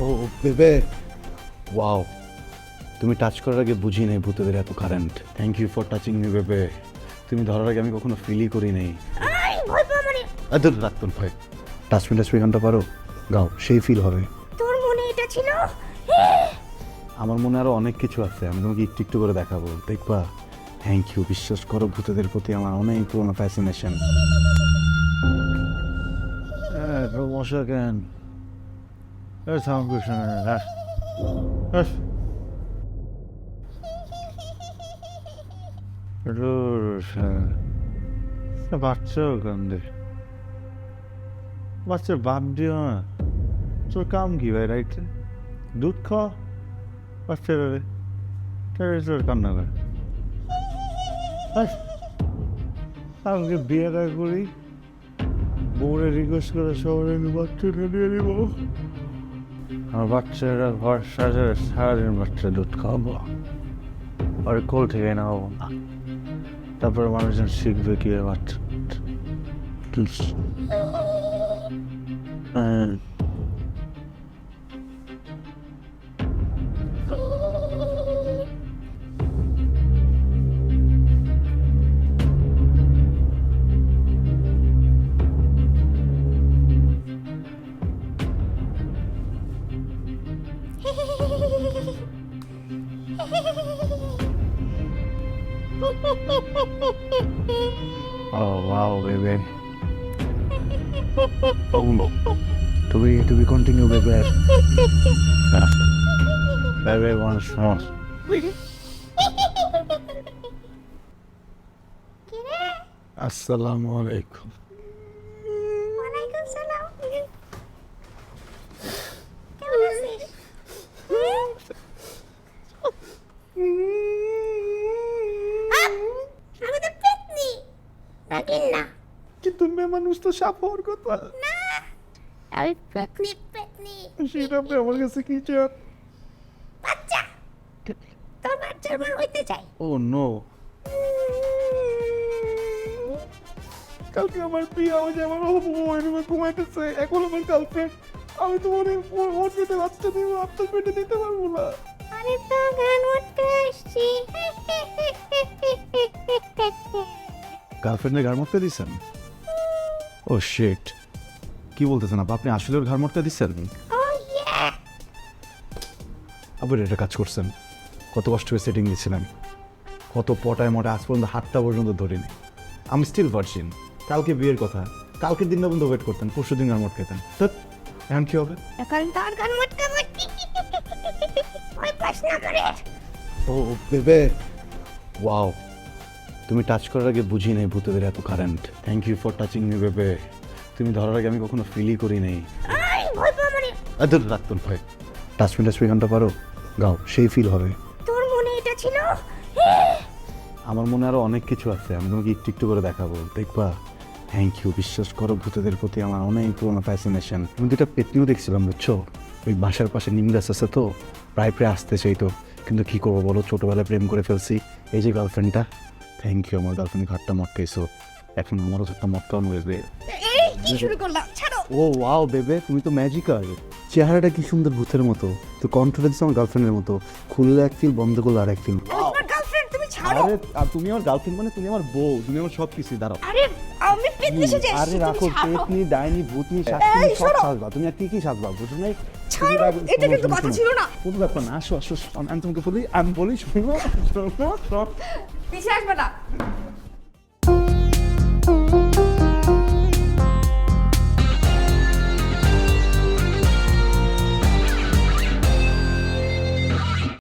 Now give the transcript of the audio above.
ও বেবে, ওয়াও, তুমি টাচ করার আগে বুঝি নাই ভূতেদের এত current. Thank you for touching me babe. তুমি ধরার আগে আমি কখনো ফিলই করি নাই। ভয় পাওয়া মানে দূর রাখতুন ভয়। টাচমি টাচমি গানটা পারো? গাও, সেই ফিল হবে। তোর মনে এটা ছিল? আমার মনে আরো অনেক কিছু আছে, আমি তোমাকে একটু একটু করে দেখাবো, দেখবা। থ্যাংক ইউ, বিশ্বাস করো ভূতেদের প্রতি আমার অনেক পুরোনো ফ্যাসিনেশন। মশা কেন সাউন্ড করছে না? বাচ্চাও কান্দে, বাচ্চার বাপ দিও না। তোর কাম কি ভাই? রাইট, দুধ খাওয়া বাচ্চারা রে, তোর কান্না করে। আমাকে বিয়েটা করি, বউরে রিকোয়েস্ট করে শহরে বাচ্চাটা নিয়ে নিব। আমার বাচ্চারা ঘর সাজারে সারাদিন বাচ্চা দুধ খাওয়াবো আর কোল থেকে নামাবো না। তারপরে মানুষজন শিখবে কি বাচ্চা। Oh wow, baby. To be continue, baby. Baby, once more. Assalamu alaikum. ওয়ালাইকুম সালাম। কেমন আছিস? আমি তো পেতনি নাকিন না। কিন্তু মেয়ে মানুষ তো সাপ হওয়ার কথা। না, আমি পেতনি পেতনি। সেটা আপনি আমার কাছে কি চান? বাচ্চা, তোর বাচ্চার মা হইতে চাই। ও নো, কালকে আমার বিয়ে হয়ে যায়, আমার বউয়ের রুমে ঘুমাইতেছে, এখন আমার গার্লফ্রেন্ড। আমি তো মনে ওর পেটে বাচ্চা দিব, আপনার পেটে দিতে পারবো না। আমি তো গান করতে আসছি। গার্লফ্রেন্ডের ঘাড় মরতে দিচ্ছেন? ও শিট, কি বলতেছেন আপনি? আসলে ওর ঘাড় মরতে দিচ্ছেন? ও ইয়া, আবার এটা কাজ করছেন? কত কষ্ট করে সেটিং দিয়েছিলাম, কত পটায় মটায়, আজ পর্যন্ত হাতটা পর্যন্ত ধরিনি। আমি স্টিল ভার্জিন। কালকে বিয়ের কথা, কালকের দিনটা পর্যন্ত ওয়েট করতেন, পরশু দিন গান মট খেতেন। তো এখন কি হবে? এখন তোর গান মটকা মটকি। ওই পাস না করে। ও বেবে, ওয়াও, তুমি টাচ করার আগে বুঝি নাই ভূতেদের এত current. Thank you for touching me babe. তুমি ধরার আগে আমি কখনো ফিলই করি নাই। ভয় পাওয়া মানে দূর রাখতুন ভয়। টাচমি টাচমি গানটা পারো? গাও, সেই ফিল হবে। তোর মনে এটা ছিল? আমার মনে আরো অনেক কিছু আছে, আমি তোমাকে একটু একটু করে দেখাবো, দেখবা। থ্যাংক ইউ, বিশ্বাস করো ভূতেদের প্রতি আমার অনেক পুরোনো ফ্যাসিনেশন। আমি দুটা পেতনিও দেখছিলাম, বুঝছো? ওই বাসার পাশে নিম গাছ আছে তো, প্রায় প্রায় আসতে চাই তো, কিন্তু কি করবো বলো, ছোটবেলায় প্রেম করে ফেলছি। এই যে গার্লফ্রেন্ডটা, থ্যাংক ইউ, আমার গার্লফ্রেন্ড ঘাটটা মটকাইছো, এখন আমারও একটা মটকানো হয়েছে। এই কি শুরু করলাম, ছাড়ো। ও ওয়াও বেবে, তুমি তো ম্যাজিক্যাল। চেহারাটা কি সুন্দর ভূতের মতো, তো কণ্ঠটা দিচ্ছে আমার গার্লফ্রেন্ডের মতো। খুললে এক ফিল, বন্ধ করলে আর এক ফিল। আমার গার্লফ্রেন্ড, তুমি ছাড়ো। আরে আর তুমি আমার গার্লফ্রেন্ড মানে তুমি আমার বউ, তুমি আমার সব কিছু। দাঁড়াও, আরে আমি পেতনি সেজে আরে এসেছি, রাখো, তুমি ছাড়ো। পেতনি, ডাইনি, ভূতনি, শাকনি এই, সব শোনো। সাজবা, তুমি আর কি কি সাজবা, বুঝো নাই? ছাড়ো, এটা কিন্তু কথা ছিল না। কোনো ব্যাপার না, আসো আসো, আমি তোমাকে বলি, শোনো শোনো শোনো। পিছে আসবে না।